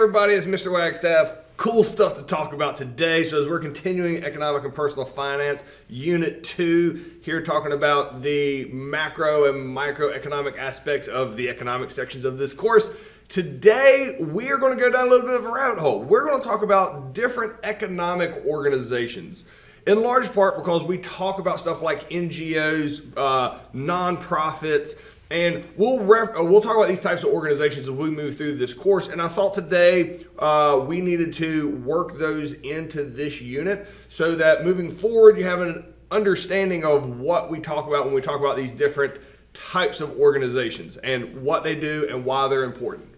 everybody, it's Mr. Wagstaff. Cool stuff to talk about today. So as we're continuing Economic and Personal Finance, Unit 2, here talking about the macro and microeconomic aspects of the economic sections of this course. Today, we are going to go down a little bit of a rabbit hole. We're going to talk about different economic organizations. In large part because we talk about stuff like NGOs, nonprofits, and we'll talk about these types of organizations as we move through this course. And I thought today we needed to work those into this unit so that moving forward you have an understanding of what we talk about when we talk about these different types of organizations and what they do and why they're important.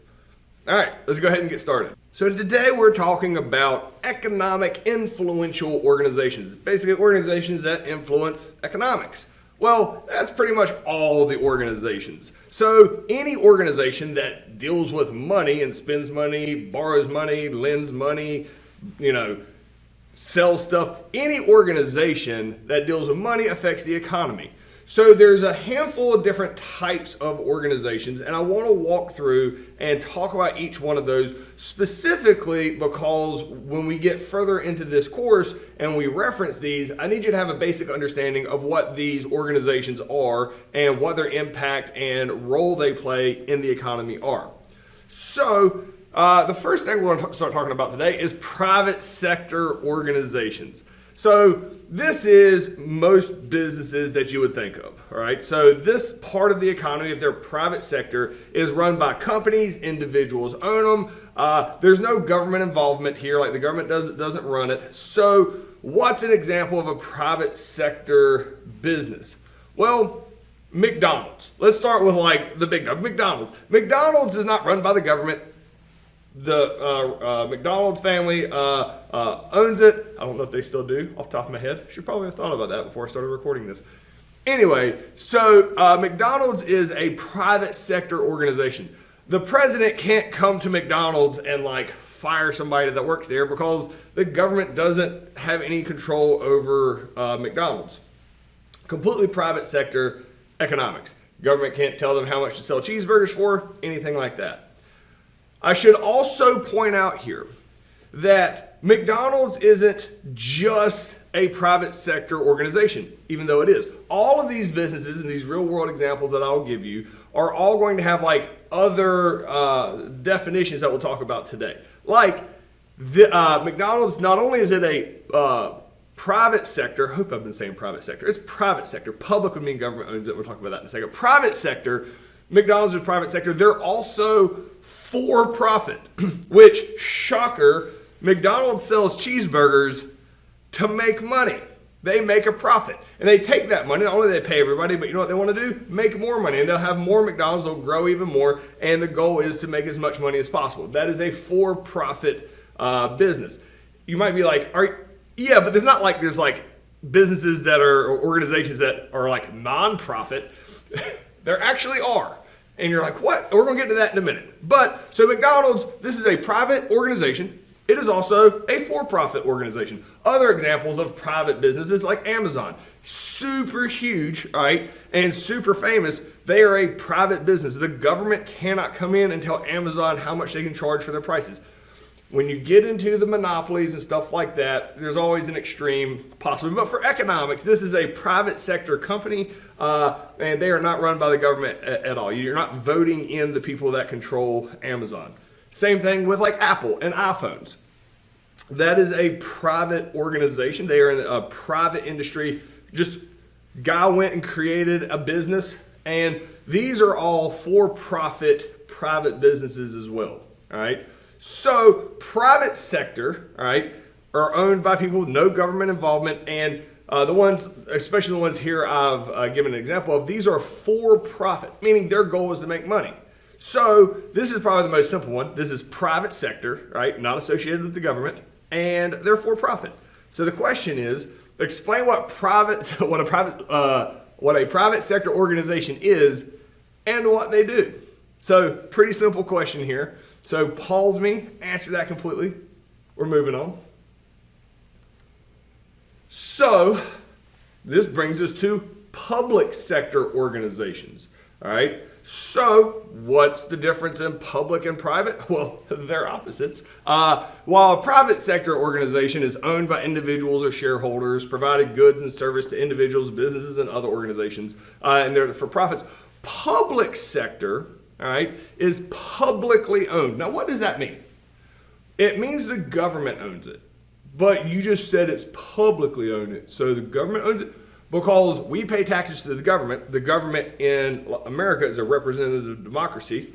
All right, let's go ahead and get started. So today we're talking about economic influential organizations, basically organizations that influence economics. Well, that's pretty much all the organizations. So any organization that deals with money and spends money, borrows money, lends money, sells stuff, any organization that deals with money affects the economy. So there's a handful of different types of organizations, and I want to walk through and talk about each one of those specifically because when we get further into this course and we reference these, I need you to have a basic understanding of what these organizations are and what their impact and role they play in the economy are. So the first thing we're going to start talking about today is private sector organizations. So this is most businesses that you would think of, all right? So this part of the economy, if they're private sector, is run by companies, individuals own them. There's no government involvement here, like the government doesn't run it. So what's an example of a private sector business? Well, McDonald's. Let's start with like the big dog, McDonald's. McDonald's is not run by the government. The McDonald's family owns it. I don't know if they still do off the top of my head. Should probably have thought about that before I started recording this. Anyway, so McDonald's is a private sector organization. The president can't come to McDonald's and like fire somebody that works there because the government doesn't have any control over McDonald's. Completely private sector economics. Government can't tell them how much to sell cheeseburgers for, anything like that. I should also point out here that McDonald's isn't just a private sector organization, even though it is. All of these businesses and these real world examples that I'll give you are all going to have like other definitions that we'll talk about today. Like McDonald's, not only is it a private sector, I hope I've been saying private sector, it's private sector. Public would mean government owns it. We'll talk about that in a second. Private sector, McDonald's is private sector. They're also for profit, which, shocker, McDonald's sells cheeseburgers to make money. They make a profit. And they take that money, not only do they pay everybody, but you know what they want to do? Make more money. And they'll have more McDonald's, they'll grow even more, and the goal is to make as much money as possible. That is a for-profit business. You might be like, yeah, but there's not like there's like businesses that are, or organizations that are like non-profit. There actually are. And you're like, what? We're going to get to that in a minute. But, so McDonald's, this is a private organization. It is also a for-profit organization. Other examples of private businesses like Amazon. Super huge, right? And super famous. They are a private business. The government cannot come in and tell Amazon how much they can charge for their prices. When you get into the monopolies and stuff like that, there's always an extreme possibility. But for economics, this is a private sector company, and they are not run by the government at all. You're not voting in the people that control Amazon. Same thing with like Apple and iPhones. That is a private organization. They are in a private industry. Just guy went and created a business, and these are all for-profit private businesses as well, all right? So private sector, all right, are owned by people with no government involvement, and the ones, especially the ones here I've given an example of, these are for profit, meaning their goal is to make money. So this is probably the most simple one. This is private sector, right, not associated with the government, and they're for profit. So the question is, explain what a private sector organization is and what they do. So pretty simple question here. So pause me, answer that completely. We're moving on. So this brings us to public sector organizations. All right. So what's the difference in public and private? Well, they're opposites. While a private sector organization is owned by individuals or shareholders, providing goods and service to individuals, businesses, and other organizations, and they're for profits, public sector, all right, is publicly owned. Now, what does that mean? It means the government owns it, but you just said it's publicly owned. So the government owns it because we pay taxes to the government. The government in America is a representative democracy.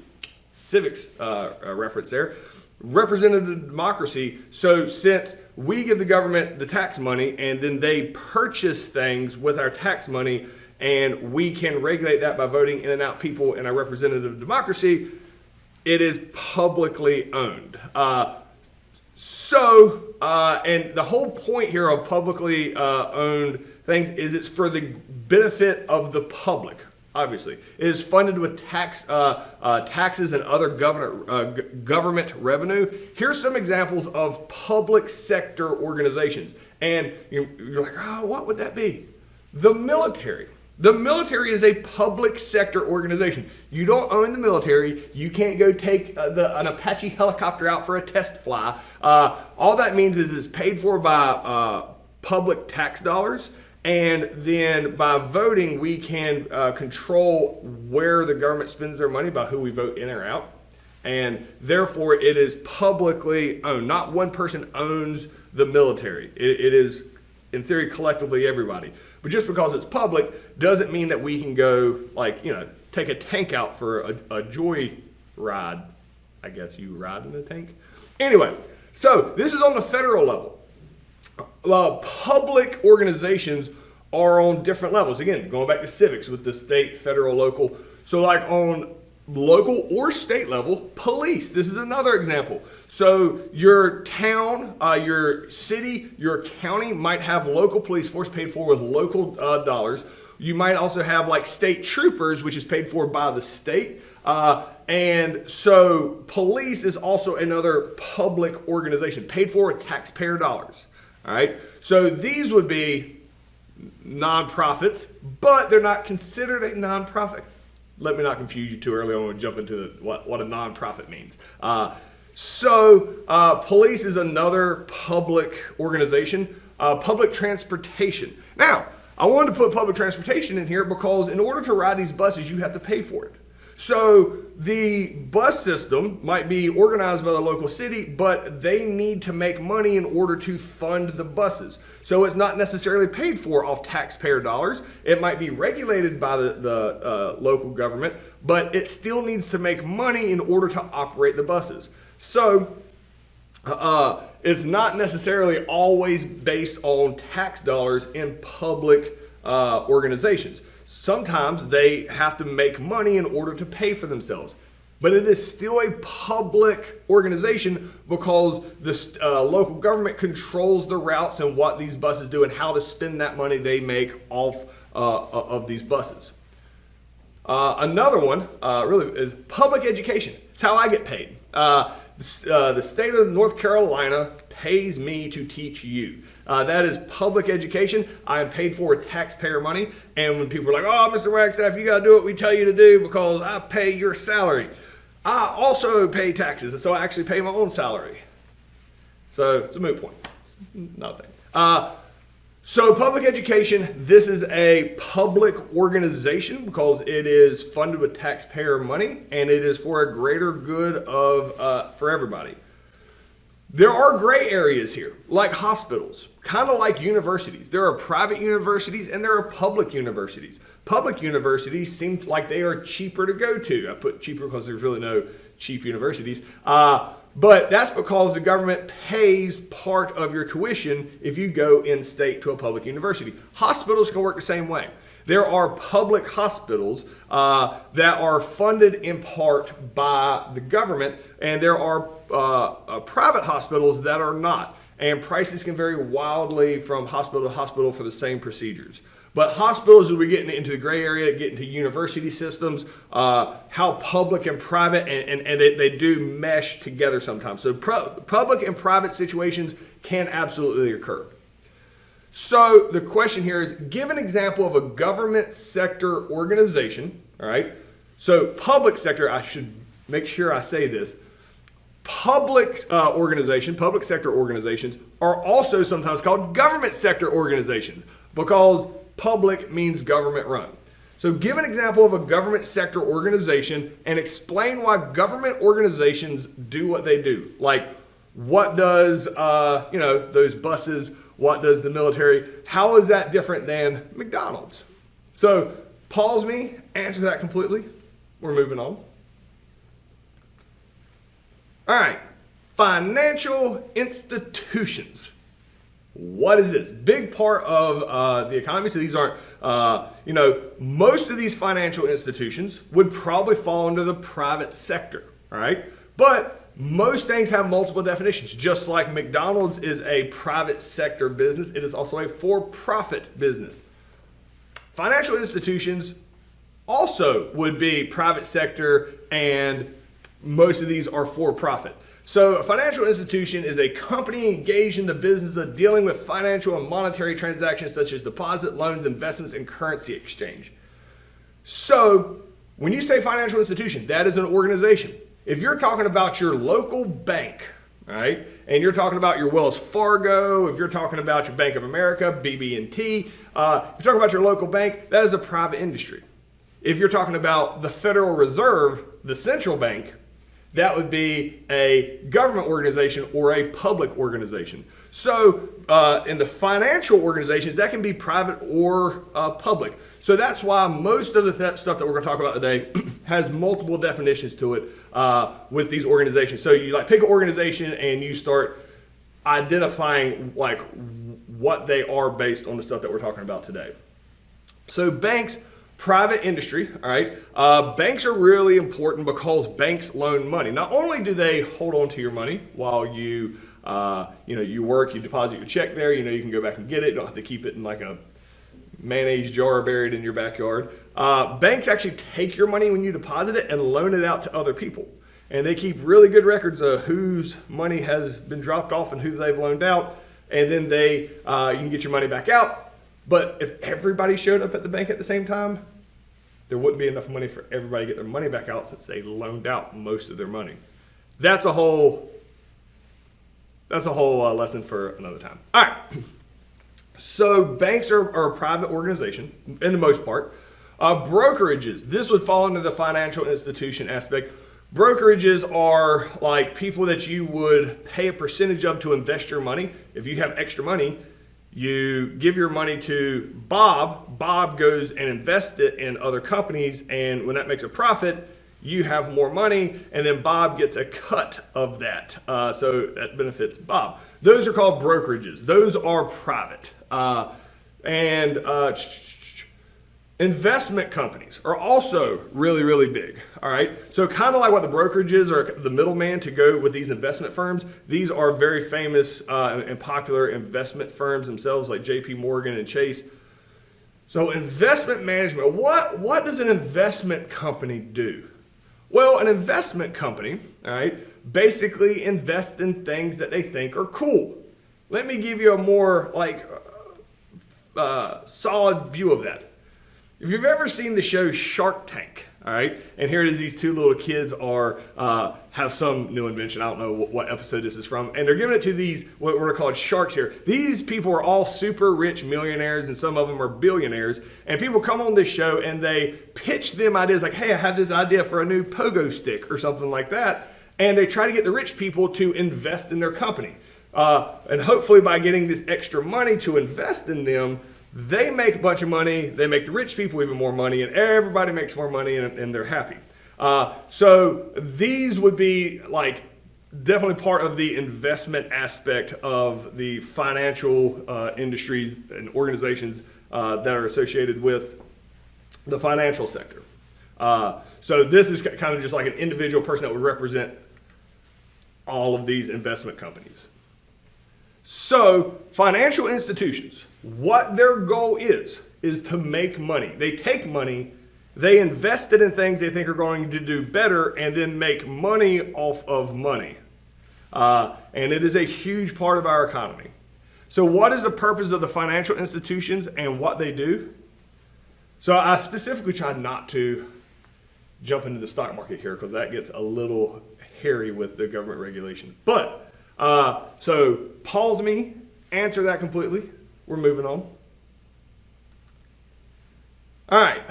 Civics reference there. Representative democracy. So since we give the government the tax money and then they purchase things with our tax money and we can regulate that by voting in and out people in a representative democracy, it is publicly owned. And the whole point here of publicly owned things is it's for the benefit of the public, obviously. It is funded with taxes and other government revenue. Here's some examples of public sector organizations. And you're like, oh, what would that be? The military. The military is a public sector organization. You don't own the military. You can't go take an Apache helicopter out for a test fly. All that means is it's paid for by public tax dollars. And then by voting, we can control where the government spends their money by who we vote in or out. And therefore, it is publicly owned. Not one person owns the military. It is, in theory, collectively everybody. But just because it's public doesn't mean that we can go, take a tank out for a joy ride. I guess you ride in a tank. Anyway, so this is on the federal level. Public organizations are on different levels. Again, going back to civics with the state, federal, local. So like on local or state level, police. This is another example. So your town, your city, your county might have local police force paid for with local dollars. You might also have like state troopers, which is paid for by the state. And so police is also another public organization paid for with taxpayer dollars. All right. So these would be nonprofits, but they're not considered a nonprofit. Let me not confuse you too early on and jump into what a nonprofit means. Police is another public organization. Public transportation. Now, I wanted to put public transportation in here because in order to ride these buses, you have to pay for it. So the bus system might be organized by the local city, but they need to make money in order to fund the buses. So it's not necessarily paid for off taxpayer dollars. It might be regulated by the local government, but it still needs to make money in order to operate the buses. So it's not necessarily always based on tax dollars in public organizations. Sometimes they have to make money in order to pay for themselves. But it is still a public organization because the local government controls the routes and what these buses do and how to spend that money they make off of these buses. Another one really is public education. It's how I get paid. The state of North Carolina pays me to teach you. That is public education. I am paid for with taxpayer money. And when people are like, oh, Mr. Wagstaff, you got to do what we tell you to do because I pay your salary. I also pay taxes, so I actually pay my own salary. So it's a moot point. It's not a thing. So public education, this is a public organization because it is funded with taxpayer money and it is for a greater good of for everybody. There are gray areas here, like hospitals, kind of like universities. There are private universities and there are public universities. Public universities seem like they are cheaper to go to. I put cheaper because there's really no cheap universities. But that's because the government pays part of your tuition if you go in-state to a public university. Hospitals can work the same way. There are public hospitals that are funded in part by the government, and there are private hospitals that are not. And prices can vary wildly from hospital to hospital for the same procedures. But hospitals, as we get into the gray area, get into university systems, how public and private, and they do mesh together sometimes. So public and private situations can absolutely occur. So the question here is, give an example of a government sector organization, all right? So public sector, I should make sure I say this, public sector organizations are also sometimes called government sector organizations because public means government run. So give an example of a government sector organization and explain why government organizations do what they do. Like, what does, those buses, what does the military, how is that different than McDonald's? So pause me, answer that completely. We're moving on. All right, financial institutions. What is this? Big part of the economy. So these aren't, most of these financial institutions would probably fall under the private sector, all right? But most things have multiple definitions. Just like McDonald's is a private sector business, it is also a for-profit business. Financial institutions also would be private sector, and most of these are for-profit. So a financial institution is a company engaged in the business of dealing with financial and monetary transactions such as deposit, loans, investments, and currency exchange. So when you say financial institution, that is an organization. If you're talking about your local bank, all right, and you're talking about your Wells Fargo, if you're talking about your Bank of America, BB&T, if you're talking about your local bank, that is a private industry. If you're talking about the Federal Reserve, the central bank, that would be a government organization or a public organization. So in the financial organizations, that can be private or public. So that's why most of the stuff that we're going to talk about today has multiple definitions to it with these organizations. So you pick an organization and you start identifying what they are based on the stuff that we're talking about today. So banks, private industry, all right. Banks are really important because banks loan money. Not only do they hold on to your money while you work, you deposit your check there, you can go back and get it. You don't have to keep it in like a mayonnaise jar buried in your backyard. Banks actually take your money when you deposit it and loan it out to other people. And they keep really good records of whose money has been dropped off and who they've loaned out. And then you can get your money back out. But if everybody showed up at the bank at the same time, there wouldn't be enough money for everybody to get their money back out since they loaned out most of their money. That's a whole lesson for another time. All right. So banks are a private organization in the most part. Brokerages, this would fall under the financial institution aspect. Brokerages are like people that you would pay a percentage of to invest your money. If you have extra money, you give your money to Bob. Bob goes and invests it in other companies, and when that makes a profit, you have more money, and then Bob gets a cut of that. So that benefits Bob. Those are called brokerages. Those are private. Investment companies are also really, really big, all right? So kind of like what the brokerages are, the middleman to go with these investment firms, these are very famous and popular investment firms themselves like JP Morgan and Chase. So investment management, what does an investment company do? Well, an investment company, all right, basically invests in things that they think are cool. Let me give you a more solid view of that. If you've ever seen the show Shark Tank, all right, and here it is, these two little kids have some new invention. I don't know what episode this is from, and they're giving it to these, what are called sharks here. These people are all super rich millionaires, and some of them are billionaires, and people come on this show and they pitch them ideas like, hey, I have this idea for a new pogo stick or something like that, and they try to get the rich people to invest in their company. And hopefully by getting this extra money to invest in them, they make a bunch of money, they make the rich people even more money, and everybody makes more money, and they're happy. So these would be definitely part of the investment aspect of the financial industries and organizations that are associated with the financial sector. So this is kind of just like an individual person that would represent all of these investment companies. So financial institutions, what their goal is to make money. They take money, they invest it in things they think are going to do better, and then make money off of money. And it is a huge part of our economy. So what is the purpose of the financial institutions and what they do? So I specifically tried not to jump into the stock market here because that gets a little hairy with the government regulation. But, so pause me, answer that completely. We're moving on. All right.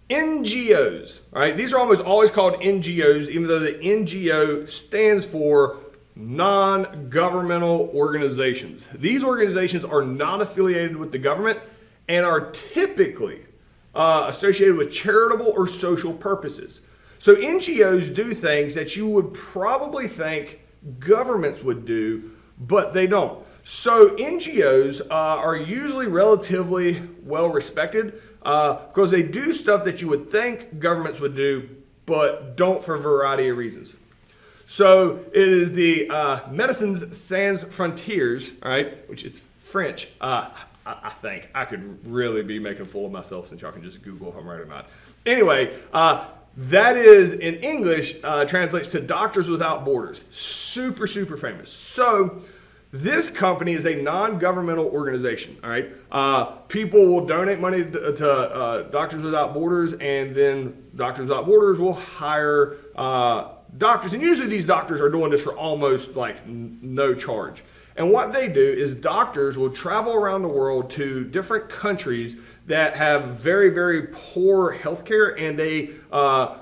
NGOs, all right? These are almost always called NGOs, even though the NGO stands for non-governmental organizations. These organizations are not affiliated with the government and are typically associated with charitable or social purposes. So NGOs do things that you would probably think governments would do, but they don't. So NGOs are usually relatively well respected because they do stuff that you would think governments would do, but don't for a variety of reasons. So it is the Médecins Sans Frontières, all right, which is French. I think I could really be making a fool of myself since y'all can just Google if I'm right or not. Anyway, that is in English translates to Doctors Without Borders. Super, super famous. So this company is a non-governmental organization, all right? People will donate money to Doctors Without Borders, and then Doctors Without Borders will hire doctors, and usually these doctors are doing this for almost like no charge. And what they do is doctors will travel around the world to different countries that have very, very poor healthcare, and they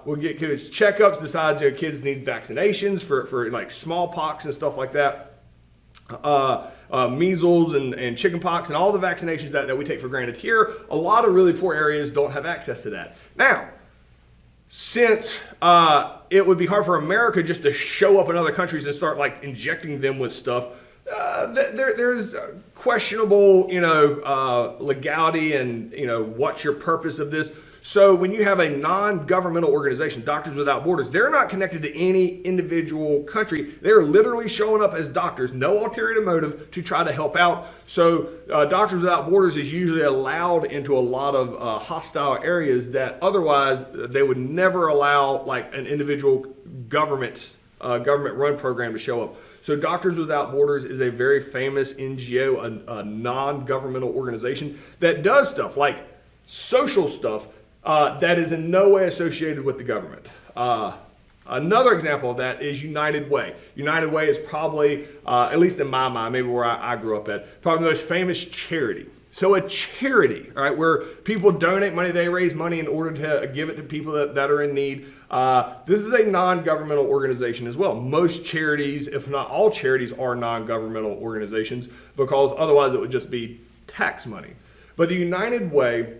will get kids checkups, decide their kids need vaccinations for like smallpox and stuff like that. Measles and chickenpox and all the vaccinations that we take for granted here. A lot of really poor areas don't have access to that. Now, since it would be hard for America just to show up in other countries and start like injecting them with stuff, there's questionable, legality and, what's your purpose of this. So when you have a non-governmental organization, Doctors Without Borders, they're not connected to any individual country. They're literally showing up as doctors, no ulterior motive, to try to help out. So Doctors Without Borders is usually allowed into a lot of hostile areas that otherwise they would never allow like an individual government-run program to show up. So Doctors Without Borders is a very famous NGO, a non-governmental organization that does stuff like social stuff that is in no way associated with the government. Another example of that is United Way. United Way is probably, at least in my mind, maybe where I grew up at, probably the most famous charity. So a charity, all right, where people donate money, they raise money in order to give it to people that are in need. This is a non-governmental organization as well. Most charities, if not all charities, are non-governmental organizations because otherwise it would just be tax money. But the United Way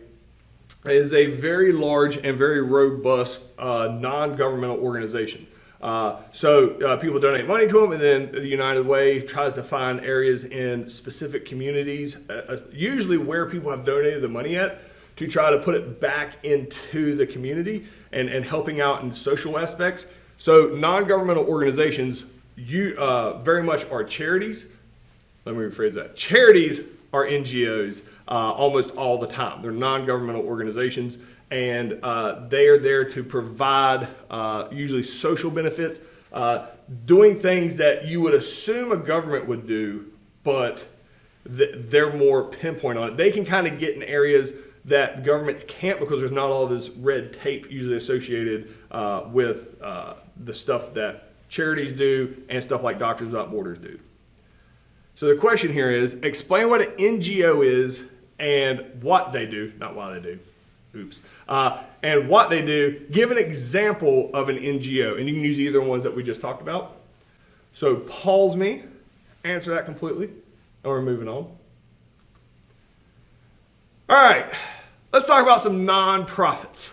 is a very large and very robust non-governmental organization. So people donate money to them, and then the United Way tries to find areas in specific communities, usually where people have donated the money at, to try to put it back into the community and helping out in social aspects. So non-governmental organizations very much are charities. Let me rephrase that. Charities are NGOs almost all the time. They're non-governmental organizations, and they are there to provide usually social benefits, doing things that you would assume a government would do, but they're more pinpoint on it. They can kind of get in areas that governments can't because there's not all this red tape usually associated with the stuff that charities do and stuff like Doctors Without Borders do. So the question here is, explain what an NGO is and what they do, not why they do, oops, and what they do. Give an example of an NGO, and you can use either ones that we just talked about. So pause me, answer that completely, and we're moving on. All right, let's talk about some nonprofits.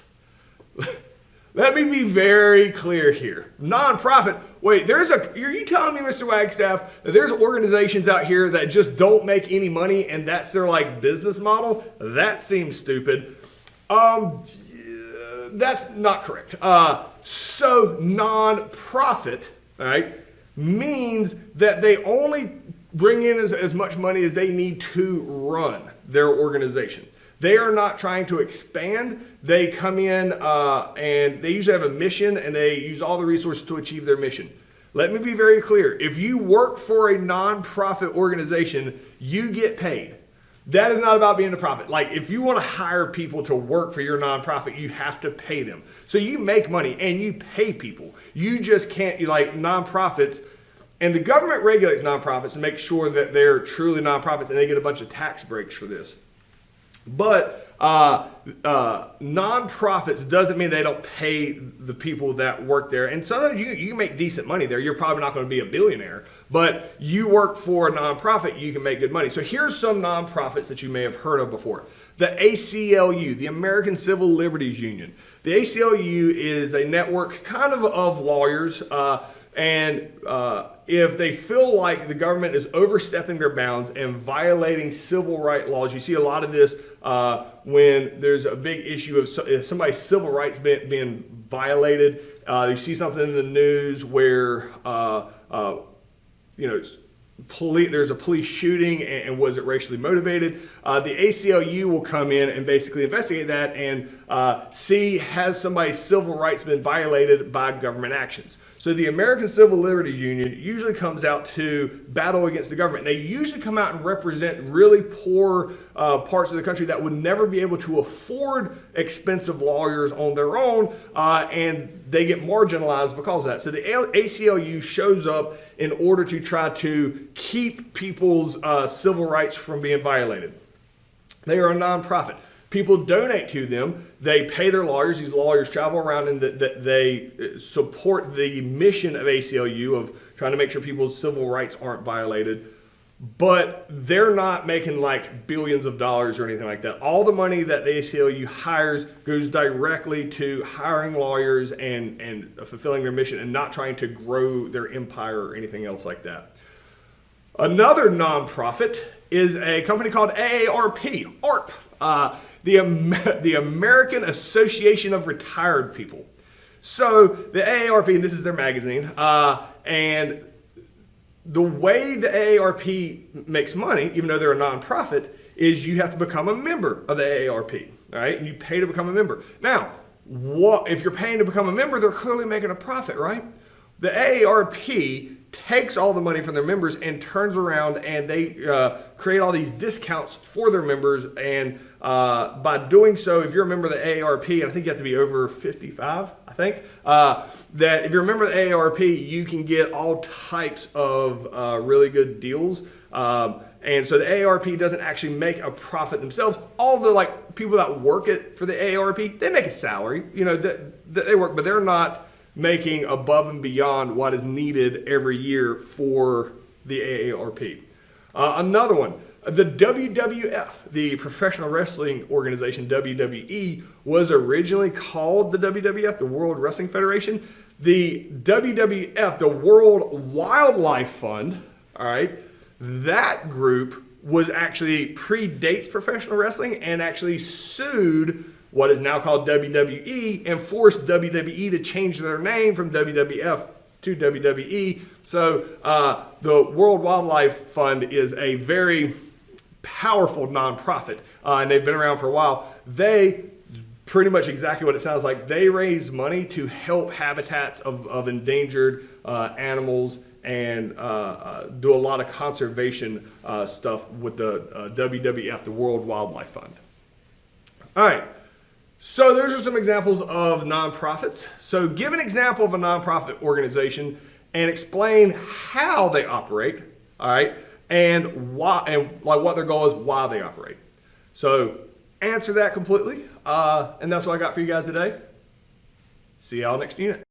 Let me be very clear here. Nonprofit, wait, are you telling me, Mr. Wagstaff, that there's organizations out here that just don't make any money and that's their like business model? That seems stupid. That's not correct. So nonprofit, all right, means that they only bring in as much money as they need to run their organization. They are not trying to expand. They come in and they usually have a mission and they use all the resources to achieve their mission. Let me be very clear. If you work for a nonprofit organization, you get paid. That is not about being a profit. Like, if you want to hire people to work for your nonprofit, you have to pay them. So you make money and you pay people. You just can't, like nonprofits, and the government regulates nonprofits to make sure that they're truly nonprofits and they get a bunch of tax breaks for this. But nonprofits doesn't mean they don't pay the people that work there. And sometimes you make decent money there. You're probably not going to be a billionaire, but you work for a nonprofit, you can make good money. So here's some nonprofits that you may have heard of before. The ACLU, the American Civil Liberties Union. The ACLU is a network kind of lawyers, and if they feel like the government is overstepping their bounds and violating civil rights laws, you see a lot of this when there's a big issue of somebody's civil rights being violated. You see something in the news where there's a police shooting, and was it racially motivated? The ACLU will come in and basically investigate that and see, has somebody's civil rights been violated by government actions. So the American Civil Liberties Union usually comes out to battle against the government. They usually come out and represent really poor parts of the country that would never be able to afford expensive lawyers on their own, and they get marginalized because of that. So the ACLU shows up in order to try to keep people's civil rights from being violated. They are a nonprofit. People donate to them. They pay their lawyers. These lawyers travel around and they support the mission of ACLU of trying to make sure people's civil rights aren't violated. But they're not making like billions of dollars or anything like that. All the money that the ACLU hires goes directly to hiring lawyers and fulfilling their mission, and not trying to grow their empire or anything else like that. Another nonprofit is a company called AARP, ARP. The American Association of Retired People. So the AARP, and this is their magazine, and the way the AARP makes money, even though they're a nonprofit, is you have to become a member of the AARP, all right? And you pay to become a member. Now, if you're paying to become a member, they're clearly making a profit, right? The AARP takes all the money from their members and turns around and they create all these discounts for their members. And by doing so, if you're a member of the AARP, and I think you have to be over 55, I think, that if you're a member of the AARP, you can get all types of really good deals. And so the AARP doesn't actually make a profit themselves. All the people that work for the AARP, they make a salary, that they work, but they're not making above and beyond what is needed every year for the AARP. Another one, the WWF, the professional wrestling organization, WWII, was originally called the WWF, the World Wrestling Federation. The WWF, the World Wildlife Fund, all right, that group was actually predates professional wrestling and actually sued what is now called WWE and forced WWE to change their name from WWF to WWE. So the World Wildlife Fund is a very powerful nonprofit, and they've been around for a while. They pretty much exactly what it sounds like. They raise money to help habitats of endangered animals and do a lot of conservation stuff with the WWF, the World Wildlife Fund. All right. So those are some examples of nonprofits. So give an example of a nonprofit organization and explain how they operate, all right, and why, and what their goal is, why they operate. So answer that completely, and that's what I got for you guys today. See y'all next unit.